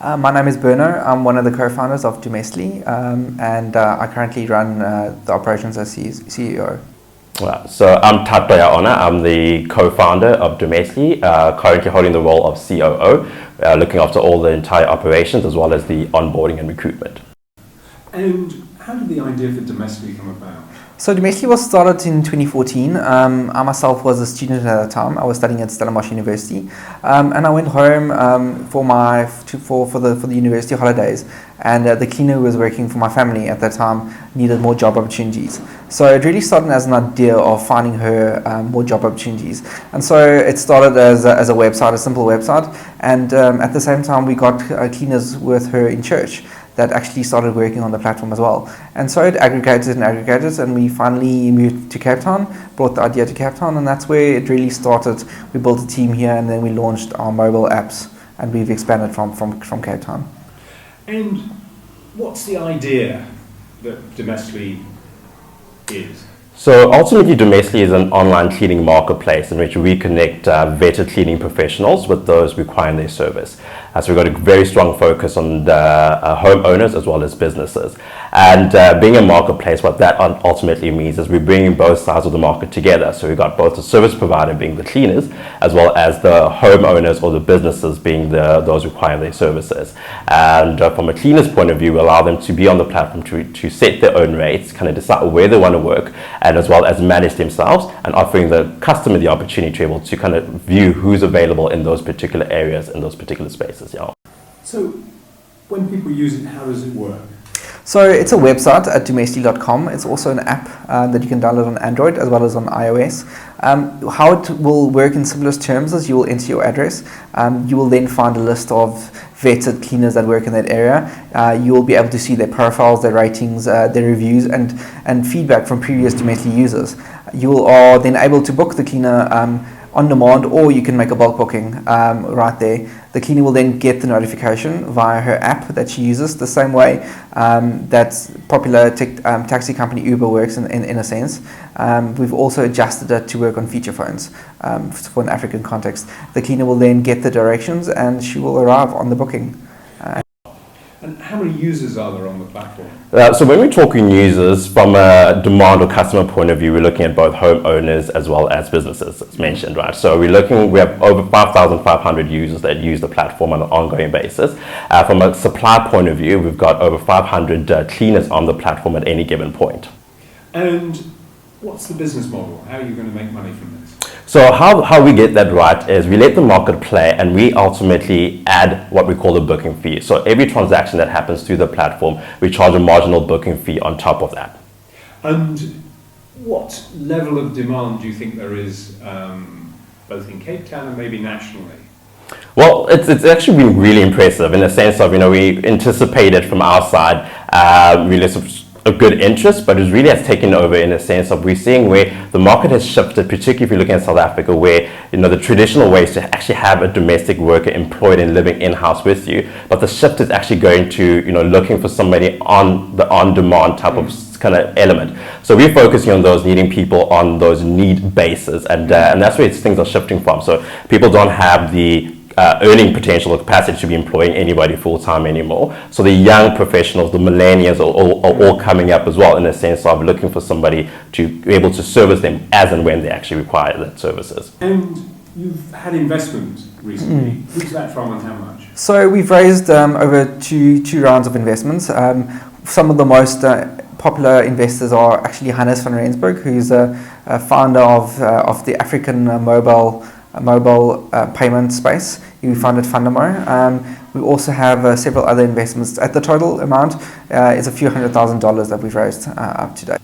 My name is Berno. I'm one of the co-founders of Domestly, and I currently run the operations as CEO. So I'm Thatoyaone. I'm the co-founder of Domestly, currently holding the role of COO, looking after all the entire operations as well as the onboarding and recruitment. And how did the idea for Domestly come about? So Domestly was started in 2014. I myself was a student at the time. I was studying at Stellenbosch University, and I went home for the university holidays. And the cleaner who was working for my family at that time needed more job opportunities. So it really started as an idea of finding her more job opportunities. And so it started as a website, a simple website. And at the same time, we got cleaners with her in church that actually started working on the platform as well. And so it aggregated, and we finally moved to Cape Town, brought the idea to Cape Town, and that's where it really started. We built a team here, and then we launched our mobile apps, and we've expanded from Cape Town. And what's the idea that Domestly is? So ultimately, Domestly is an online cleaning marketplace in which we connect vetted cleaning professionals with those requiring their service. So we've got a very strong focus on the homeowners as well as businesses. And being a marketplace, what that ultimately means is we're bringing both sides of the market together. So we've got both the service provider being the cleaners, as well as the homeowners or the businesses being those requiring their services. And from a cleaner's point of view, we allow them to be on the platform to set their own rates, kind of decide where they want to work, and as well as manage themselves, and offering the customer the opportunity to be able to kind of view who's available in those particular areas, in those particular spaces. Yeah. So when people use it, how does it work? So it's a website at domestly.com. It's also an app that you can download on Android as well as on iOS. How it will work in simplest terms is you will enter your address. You will then find a list of vetted cleaners that work in that area. You will be able to see their profiles, their ratings, their reviews, and feedback from previous Domestly users. You are then able to book the cleaner on demand, or you can make a bulk booking right there. The cleaner will then get the notification via her app that she uses, the same way that popular taxi company Uber works in a sense. We've also adjusted it to work on feature phones for an African context. The cleaner will then get the directions and she will arrive on the booking. And how many users are there on the platform? So when we're talking users, from a demand or customer point of view, we're looking at both homeowners as well as businesses, as mentioned, right? So we have over 5,500 users that use the platform on an ongoing basis. From a supply point of view, we've got over 500 cleaners on the platform at any given point. And what's the business model? How are you going to make money from this? So how we get that right is we let the market play, and we ultimately add what we call a booking fee. So every transaction that happens through the platform, we charge a marginal booking fee on top of that. And what level of demand do you think there is both in Cape Town and maybe nationally? Well, it's actually been really impressive in the sense of, we anticipated from our side really a good interest, but it really has taken over in the sense of we're seeing where the market has shifted, particularly if you're looking at South Africa, where the traditional ways to actually have a domestic worker employed and living in-house with you, but the shift is actually going to looking for somebody on the on-demand type of kind of element. So we're focusing on those needing people on those need bases, and that's where things are shifting from. So people don't have the earning potential or capacity to be employing anybody full-time anymore. So the young professionals, the millennials are all coming up as well, in the sense of looking for somebody to be able to service them as and when they actually require that services. And you've had investment recently. Who's that from and how much? So we've raised over two rounds of investments. Some of the most popular investors are actually Hannes van Rensburg, who's a founder of the African mobile payment space. We funded Fundamo. We also have several other investments. At the total amount is a few $100,000 that we've raised up to date.